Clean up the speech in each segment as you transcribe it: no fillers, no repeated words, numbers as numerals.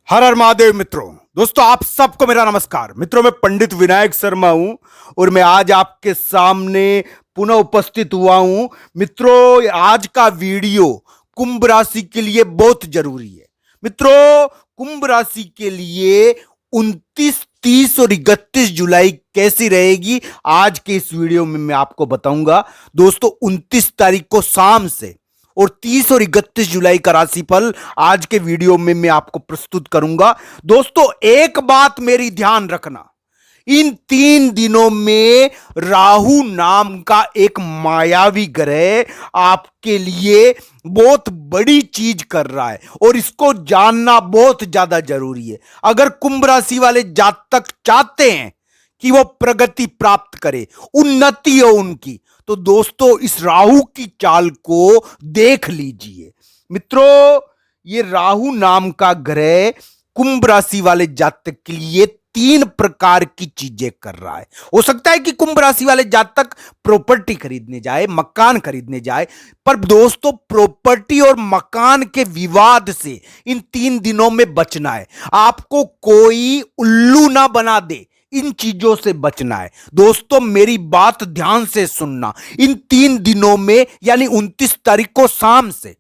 हर हर महादेव मित्रों। दोस्तों आप सबको मेरा नमस्कार। मित्रों मैं पंडित विनायक शर्मा हूं और मैं आज आपके सामने पुनः उपस्थित हुआ हूं। मित्रों आज का वीडियो कुंभ राशि के लिए बहुत जरूरी है। मित्रों कुंभ राशि के लिए 29, 30 और 31 जुलाई कैसी रहेगी आज के इस वीडियो में मैं आपको बताऊंगा। दोस्तों 29 तारीख को शाम से और 30 और 31 जुलाई का राशिफल आज के वीडियो में मैं आपको प्रस्तुत करूंगा। दोस्तों एक बात मेरी ध्यान रखना, इन 3 दिनों में राहु नाम का एक मायावी ग्रह आपके लिए बहुत बड़ी चीज कर रहा है और इसको जानना बहुत ज्यादा जरूरी है। अगर कुंभ राशि वाले जातक चाहते हैं कि वो प्रगति प्राप्त करे, उन्नति हो उनकी, तो दोस्तों इस राहु की चाल को देख लीजिए। मित्रों ये राहु नाम का ग्रह कुंभ राशि वाले जातक के लिए 3 प्रकार की चीजें कर रहा है। हो सकता है कि कुंभ राशि वाले जातक प्रॉपर्टी खरीदने जाए, मकान खरीदने जाए, पर दोस्तों प्रॉपर्टी और मकान के विवाद से इन 3 दिनों में बचना है। आपको कोई उल्लू ना बना दे, इन चीजों से बचना है। दोस्तों मेरी बात ध्यान से सुनना, इन 3 दिनों में यानी 29 तारीख को शाम से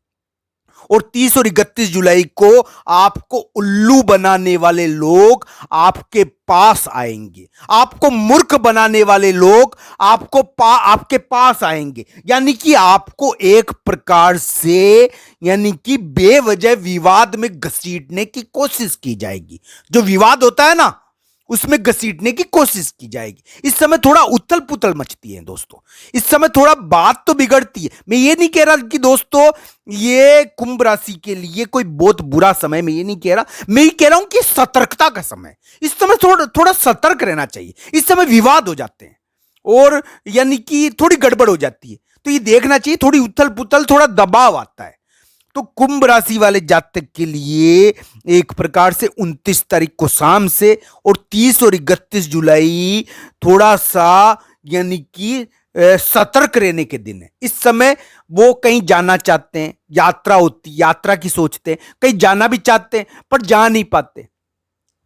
और 30 और 31 जुलाई को आपको उल्लू बनाने वाले लोग आपके पास आएंगे, आपको मूर्ख बनाने वाले लोग आपके पास आएंगे। यानी कि आपको एक प्रकार से यानी कि बेवजह विवाद में घसीटने की कोशिश की जाएगी। जो विवाद होता है ना उसमें घसीटने की कोशिश की जाएगी। इस समय थोड़ा उथल पुथल मचती है दोस्तों, इस समय थोड़ा बात तो बिगड़ती है। मैं ये नहीं कह रहा कि दोस्तों ये कुंभ राशि के लिए कोई बहुत बुरा समय, मैं ये नहीं कह रहा, मैं ये कह रहा हूं कि सतर्कता का समय। इस समय थोड़ा सतर्क रहना चाहिए। इस समय विवाद हो जाते हैं और यानी कि थोड़ी गड़बड़ हो जाती है, तो ये देखना चाहिए, थोड़ी उथल पुथल, थोड़ा दबाव आता है। तो कुंभ राशि वाले जातक के लिए एक प्रकार से 29 तारीख को शाम से और 30 और 31 जुलाई थोड़ा सा यानी कि सतर्क रहने के दिन है। इस समय वो कहीं जाना चाहते हैं, यात्रा होती, यात्रा की सोचते हैं, कहीं जाना भी चाहते हैं पर जा नहीं पाते।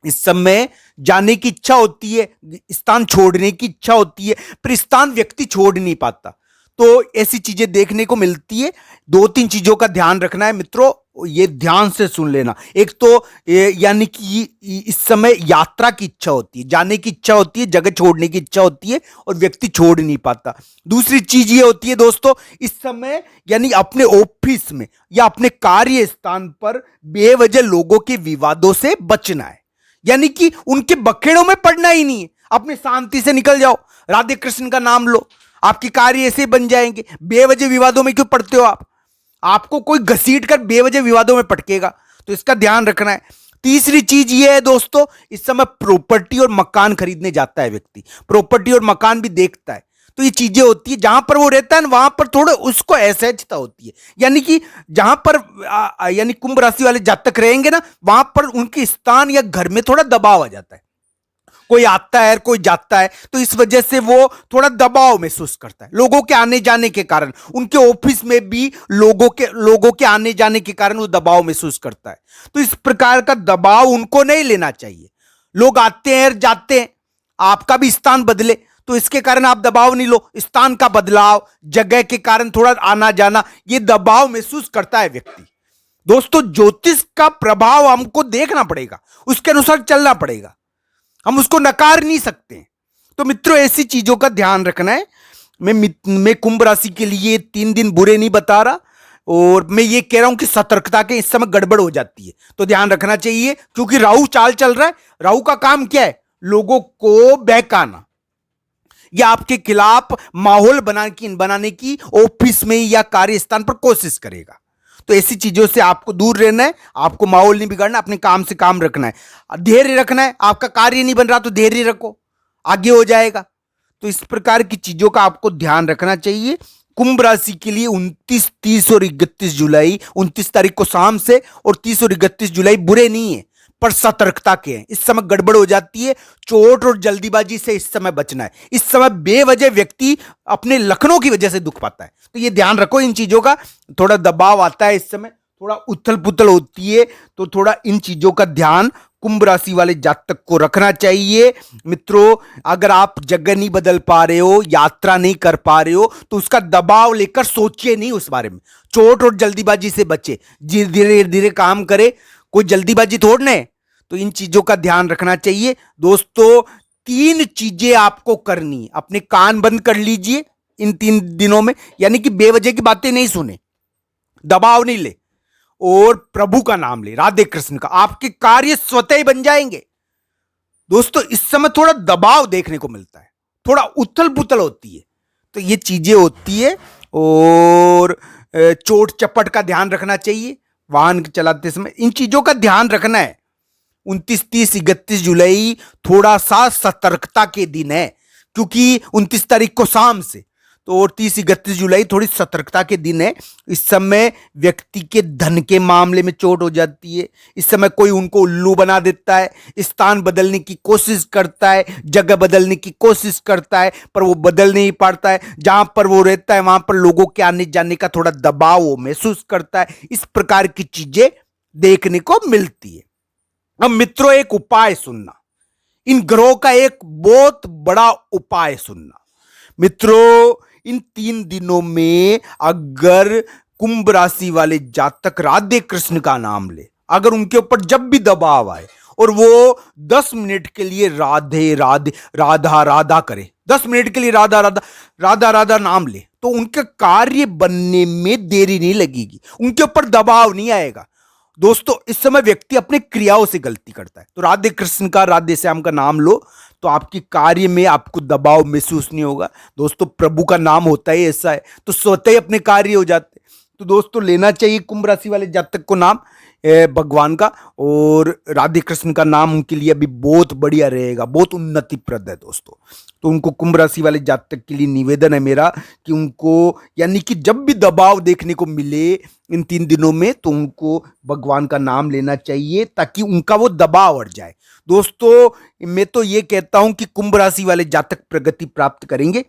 इस समय जाने की इच्छा होती है, स्थान छोड़ने की इच्छा होती है, पर स्थान व्यक्ति छोड़ नहीं पाता। तो ऐसी चीजें देखने को मिलती है। 2-3 चीजों का ध्यान रखना है मित्रों, ये ध्यान से सुन लेना। एक तो यानी कि इस समय यात्रा की इच्छा होती है, जाने की इच्छा होती है, जगह छोड़ने की इच्छा होती है और व्यक्ति छोड़ नहीं पाता। दूसरी चीज ये होती है दोस्तों, इस समय यानी अपने ऑफिस में या अपने कार्य स्थान पर बेवजह लोगों के विवादों से बचना है। यानी कि उनके बखेड़ों में पड़ना ही नहीं है, अपने शांति से निकल जाओ, राधे कृष्ण का नाम लो, आपके कार्य ऐसे बन जाएंगे। बेवजह विवादों में क्यों पड़ते हो आप? आपको कोई घसीट कर बेवजह विवादों में पटकेगा, तो इसका ध्यान रखना है। तीसरी चीज ये है दोस्तों, इस समय प्रॉपर्टी और मकान खरीदने जाता है व्यक्ति, प्रॉपर्टी और मकान भी देखता है। तो ये चीजें होती है, जहां पर वो रहता है वहां पर थोड़ा उसको असहजता होती है। यानी कि जहां पर यानी कुंभ राशि वाले जातक रहेंगे ना, वहां पर उनके स्थान या घर में थोड़ा दबाव आ जाता है। कोई आता है कोई जाता है, तो इस वजह से वो थोड़ा दबाव महसूस करता है लोगों के आने जाने के कारण। उनके ऑफिस में भी लोगों के आने जाने के कारण वो दबाव महसूस करता है। तो इस प्रकार का दबाव उनको नहीं लेना चाहिए। लोग आते हैं जाते हैं, आपका भी स्थान बदले तो इसके कारण आप दबाव नहीं लो। स्थान का बदलाव, जगह के कारण थोड़ा आना जाना, ये दबाव महसूस करता है व्यक्ति। दोस्तों ज्योतिष का प्रभाव हमको देखना पड़ेगा, उसके अनुसार चलना पड़ेगा, हम उसको नकार नहीं सकते। तो मित्रों ऐसी चीजों का ध्यान रखना है। मैं कुंभ राशि के लिए 3 दिन बुरे नहीं बता रहा, और मैं ये कह रहा हूं कि सतर्कता के इस समय गड़बड़ हो जाती है, तो ध्यान रखना चाहिए। क्योंकि राहु चाल चल रहा है। राहु का काम क्या है? लोगों को बहकाना या आपके खिलाफ माहौल बनाने की ऑफिस में या कार्यस्थान पर कोशिश करेगा। तो ऐसी चीजों से आपको दूर रहना है, आपको माहौल नहीं बिगाड़ना, अपने काम से काम रखना है, धैर्य रखना है। आपका कार्य नहीं बन रहा तो धैर्य रखो, आगे हो जाएगा। तो इस प्रकार की चीजों का आपको ध्यान रखना चाहिए। कुंभ राशि के लिए 29, 30 और 31 जुलाई, 29 तारीख को शाम से और 30 और 31 जुलाई बुरे नहीं है, पर सतर्कता के हैं। इस समय गड़बड़ हो जाती है, चोट और जल्दीबाजी से इस समय बचना है। इस समय बेवजह व्यक्ति अपने लखनऊ की वजह से दुख पाता है, तो ये ध्यान रखो इन चीजों का। थोड़ा दबाव आता है इस समय, थोड़ा उथल पुथल होती है, तो थोड़ा इन चीजों का ध्यान कुंभ राशि वाले जातक को रखना चाहिए। मित्रों, अगर आप जगह नहीं बदल पा रहे हो, यात्रा नहीं कर पा रहे हो, तो उसका दबाव लेकर सोचिए नहीं उस बारे में। चोट और जल्दीबाजी से बचे, धीरे धीरे काम करे, कोई जल्दीबाजी थोड़ना है। तो इन चीजों का ध्यान रखना चाहिए दोस्तों। 3 चीजें आपको करनी, अपने कान बंद कर लीजिए इन 3 दिनों में, यानी कि बेवजह की बातें नहीं सुने, दबाव नहीं ले, और प्रभु का नाम ले, राधे कृष्ण का। आपके कार्य स्वतः ही बन जाएंगे। दोस्तों, इस समय थोड़ा दबाव देखने को मिलता है, थोड़ा उथल पुथल होती है, तो ये चीजें होती है। और चोट चपट का ध्यान रखना चाहिए वाहन चलाते समय, इन चीजों का ध्यान रखना है। 29, 30, 31 जुलाई थोड़ा सा सतर्कता के दिन है, क्योंकि 29 तारीख को शाम से, तो और 30, 31 जुलाई थोड़ी सतर्कता के दिन है। इस समय व्यक्ति के धन के मामले में चोट हो जाती है। इस समय कोई उनको उल्लू बना देता है, स्थान बदलने की कोशिश करता है, जगह बदलने की कोशिश करता है, पर वो बदल नहीं पाता है। जहां पर वो रहता है वहां पर लोगों के आने जाने का थोड़ा दबाव वो महसूस करता है। इस प्रकार की चीजें देखने को मिलती है। अब मित्रों, एक उपाय सुनना, इन ग्रहों का एक बहुत बड़ा उपाय सुनना। मित्रों, इन 3 दिनों में अगर कुंभ राशि वाले जातक राधे कृष्ण का नाम ले, अगर उनके ऊपर जब भी दबाव आए और वो 10 मिनट के लिए राधे राधे राधा राधा करे, 10 मिनट के लिए राधा राधा राधा राधा नाम ले, तो उनका कार्य बनने में देरी नहीं लगेगी, उनके ऊपर दबाव नहीं आएगा। दोस्तों, इस समय व्यक्ति अपने क्रियाओं से गलती करता है, तो राधे कृष्ण का, राधे श्याम का नाम लो, तो आपके कार्य में आपको दबाव महसूस नहीं होगा। दोस्तों, प्रभु का नाम होता ही ऐसा है, तो स्वतः ही अपने कार्य हो जाते। तो दोस्तों, लेना चाहिए कुंभ राशि वाले जातक को नाम भगवान का, और राधे कृष्ण का नाम उनके लिए अभी बहुत बढ़िया रहेगा, बहुत उन्नतिप्रद है दोस्तों। तो उनको, कुंभ राशि वाले जातक के लिए निवेदन है मेरा कि उनको, यानी कि जब भी दबाव देखने को मिले इन 3 दिनों में, तो उनको भगवान का नाम लेना चाहिए, ताकि उनका वो दबाव हट जाए। दोस्तों, मैं तो ये कहता हूं कि कुंभ राशि वाले जातक प्रगति प्राप्त करेंगे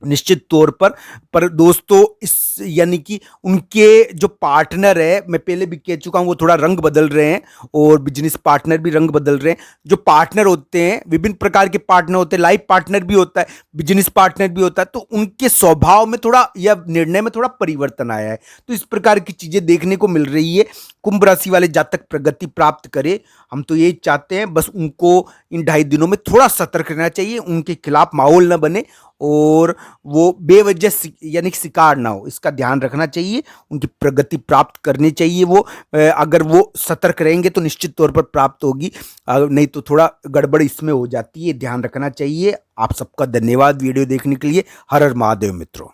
निश्चित तौर पर दोस्तों, इस यानी कि उनके जो पार्टनर है, मैं पहले भी कह चुका हूं, वो थोड़ा रंग बदल रहे हैं, और बिजनेस पार्टनर भी रंग बदल रहे हैं। जो पार्टनर होते हैं, विभिन्न प्रकार के पार्टनर होते हैं, लाइफ पार्टनर भी होता है, बिजनेस पार्टनर भी होता है, तो उनके स्वभाव में थोड़ा या निर्णय में थोड़ा परिवर्तन आया है। तो इस प्रकार की चीजें देखने को मिल रही है। कुंभ राशि वाले जातक प्रगति प्राप्त करे, हम तो यही चाहते हैं। बस उनको इन 2.5 दिनों में थोड़ा सतर्क रहना चाहिए, उनके खिलाफ माहौल ना बने, और वो बेवजह यानी शिकार ना हो, इसका ध्यान रखना चाहिए। उनकी प्रगति प्राप्त करनी चाहिए। वो अगर वो सतर्क रहेंगे तो निश्चित तौर पर प्राप्त होगी, नहीं तो थोड़ा गड़बड़ इसमें हो जाती है, ध्यान रखना चाहिए। आप सबका धन्यवाद वीडियो देखने के लिए। हर हर महादेव मित्रों।